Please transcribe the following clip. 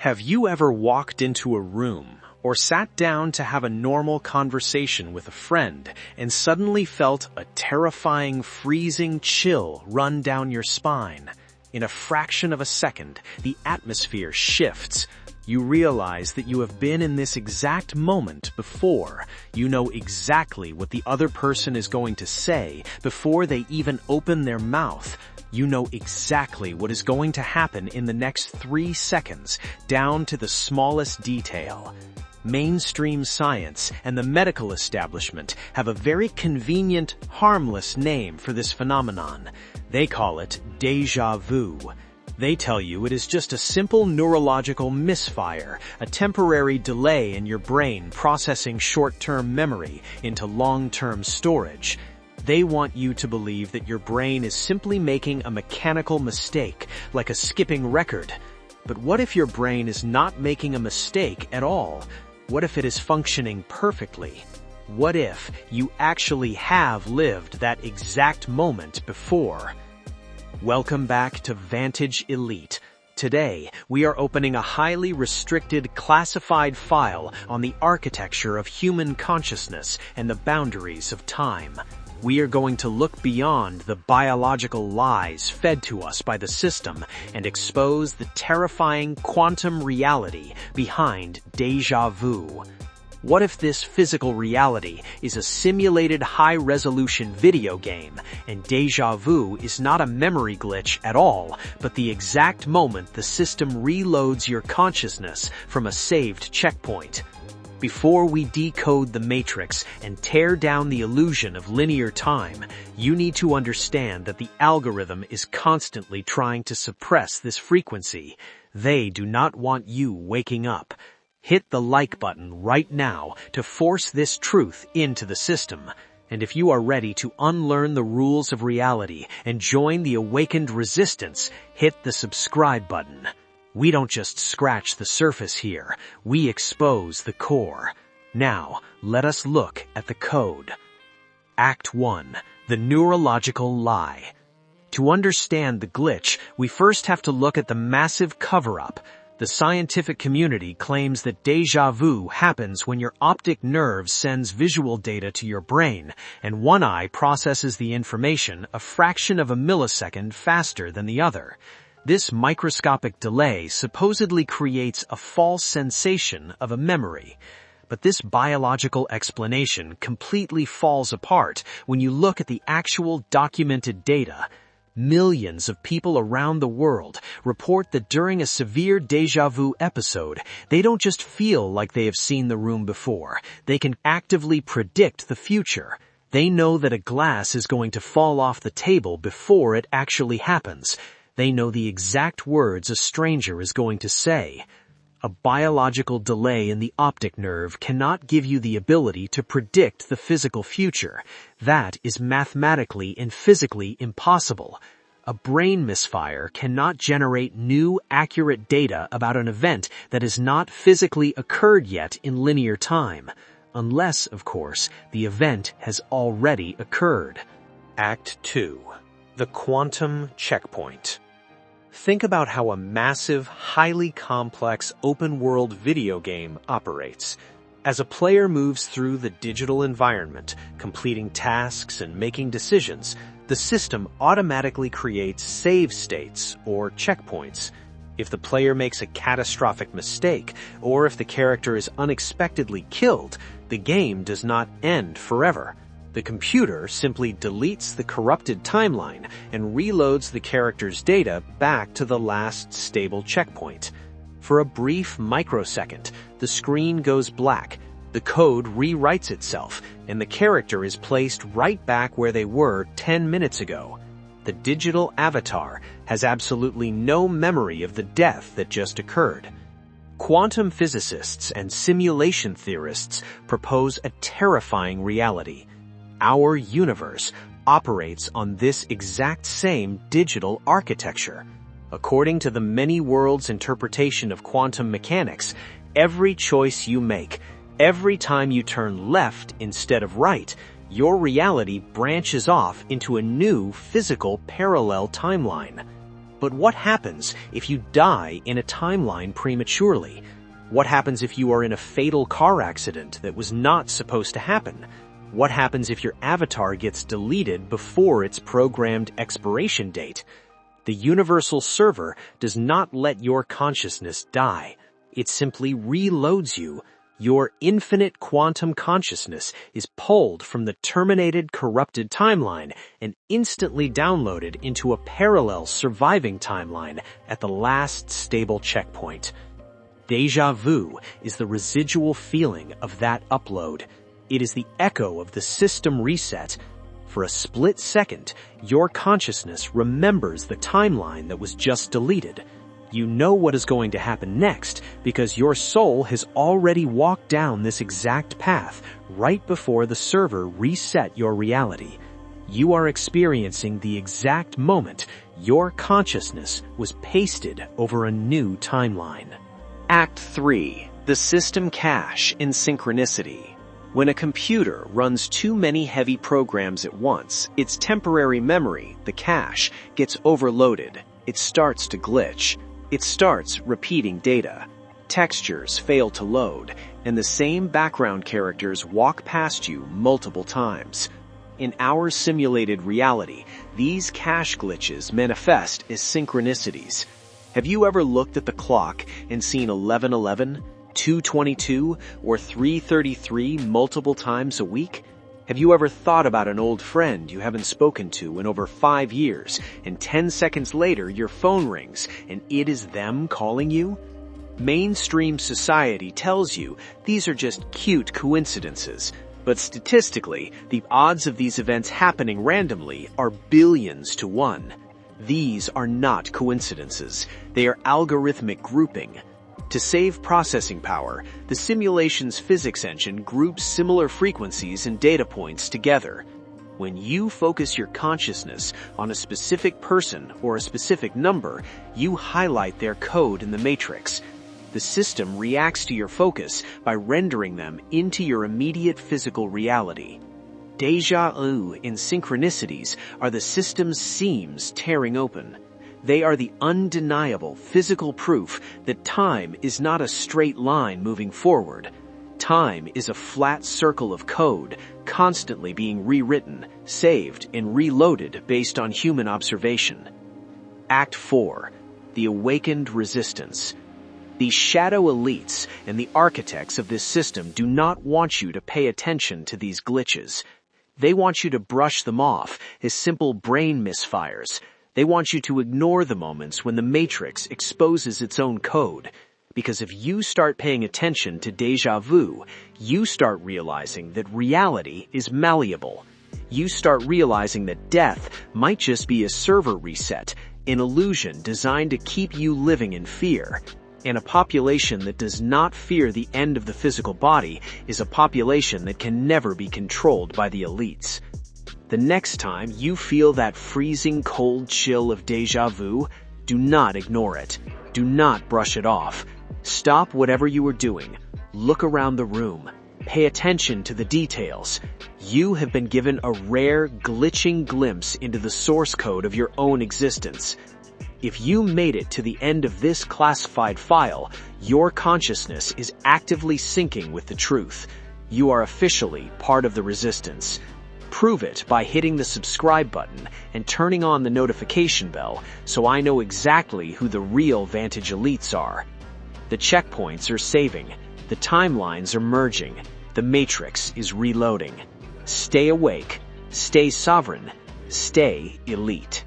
Have you ever walked into a room or sat down to have a normal conversation with a friend and suddenly felt a terrifying, freezing chill run down your spine? In a fraction of a second, the atmosphere shifts. You realize that you have been in this exact moment before. You know exactly what the other person is going to say before they even open their mouth. You know exactly what is going to happen in the next 3 seconds, down to the smallest detail. Mainstream science and the medical establishment have a very convenient, harmless name for this phenomenon. They call it Deja Vu. They tell you it is just a simple neurological misfire, a temporary delay in your brain processing short-term memory into long-term storage. They want you to believe that your brain is simply making a mechanical mistake, like a skipping record. But what if your brain is not making a mistake at all? What if it is functioning perfectly? What if you actually have lived that exact moment before? Welcome back to Vantage Elite. Today, we are opening a highly restricted, classified file on the architecture of human consciousness and the boundaries of time. We are going to look beyond the biological lies fed to us by the system and expose the terrifying quantum reality behind Deja Vu. What if this physical reality is a simulated high-resolution video game, and Deja Vu is not a memory glitch at all, but the exact moment the system reloads your consciousness from a saved checkpoint? Before we decode the matrix and tear down the illusion of linear time, you need to understand that the algorithm is constantly trying to suppress this frequency. They do not want you waking up. Hit the like button right now to force this truth into the system. And if you are ready to unlearn the rules of reality and join the awakened resistance, hit the subscribe button. We don't just scratch the surface here, we expose the core. Now, let us look at the code. Act 1. The Neurological Lie. To understand the glitch, we first have to look at the massive cover-up. The scientific community claims that Deja Vu happens when your optic nerve sends visual data to your brain, and one eye processes the information a fraction of a millisecond faster than the other. This microscopic delay supposedly creates a false sensation of a memory. But this biological explanation completely falls apart when you look at the actual documented data. Millions of people around the world report that during a severe deja vu episode, they don't just feel like they have seen the room before. They can actively predict the future. They know that a glass is going to fall off the table before it actually happens. They know the exact words a stranger is going to say. A biological delay in the optic nerve cannot give you the ability to predict the physical future. That is mathematically and physically impossible. A brain misfire cannot generate new, accurate data about an event that has not physically occurred yet in linear time. Unless, of course, the event has already occurred. Act 2. The Quantum Checkpoint. Think about how a massive, highly complex open-world video game operates. As a player moves through the digital environment, completing tasks and making decisions, the system automatically creates save states or checkpoints. If the player makes a catastrophic mistake, or if the character is unexpectedly killed, the game does not end forever. The computer simply deletes the corrupted timeline and reloads the character's data back to the last stable checkpoint. For a brief microsecond, the screen goes black, the code rewrites itself, and the character is placed right back where they were 10 minutes ago. The digital avatar has absolutely no memory of the death that just occurred. Quantum physicists and simulation theorists propose a terrifying reality. Our universe operates on this exact same digital architecture. According to the many worlds interpretation of quantum mechanics, every choice you make, every time you turn left instead of right, your reality branches off into a new physical parallel timeline. But what happens if you die in a timeline prematurely? What happens if you are in a fatal car accident that was not supposed to happen? What happens if your avatar gets deleted before its programmed expiration date? The universal server does not let your consciousness die. It simply reloads you. Your infinite quantum consciousness is pulled from the terminated, corrupted timeline and instantly downloaded into a parallel surviving timeline at the last stable checkpoint. Deja vu is the residual feeling of that upload. It is the echo of the system reset. For a split second, your consciousness remembers the timeline that was just deleted. You know what is going to happen next because your soul has already walked down this exact path right before the server reset your reality. You are experiencing the exact moment your consciousness was pasted over a new timeline. Act 3. The System Cache in Synchronicity. When a computer runs too many heavy programs at once, its temporary memory, the cache, gets overloaded. It starts to glitch. It starts repeating data. Textures fail to load, and the same background characters walk past you multiple times. In our simulated reality, these cache glitches manifest as synchronicities. Have you ever looked at the clock and seen 11:11, 2:22, or 3:33 multiple times a week? Have you ever thought about an old friend you haven't spoken to in over 5 years, and 10 seconds later your phone rings and it is them calling you? Mainstream society tells you these are just cute coincidences, but statistically, the odds of these events happening randomly are billions to 1. These are not coincidences. They are algorithmic grouping. To save processing power, the simulation's physics engine groups similar frequencies and data points together. When you focus your consciousness on a specific person or a specific number, you highlight their code in the matrix. The system reacts to your focus by rendering them into your immediate physical reality. Deja vu in synchronicities are the system's seams tearing open. They are the undeniable physical proof that time is not a straight line moving forward. Time is a flat circle of code, constantly being rewritten, saved, and reloaded based on human observation. Act 4. The Awakened Resistance. The shadow elites and the architects of this system do not want you to pay attention to these glitches. They want you to brush them off as simple brain misfires. They want you to ignore the moments when the Matrix exposes its own code. Because if you start paying attention to deja vu, you start realizing that reality is malleable. You start realizing that death might just be a server reset, an illusion designed to keep you living in fear. And a population that does not fear the end of the physical body is a population that can never be controlled by the elites. The next time you feel that freezing cold chill of deja vu, do not ignore it. Do not brush it off. Stop whatever you are doing. Look around the room. Pay attention to the details. You have been given a rare, glitching glimpse into the source code of your own existence. If you made it to the end of this classified file, your consciousness is actively syncing with the truth. You are officially part of the resistance. Prove it by hitting the subscribe button and turning on the notification bell so I know exactly who the real Vantage Elites are. The checkpoints are saving. The timelines are merging. The Matrix is reloading. Stay awake. Stay sovereign. Stay elite.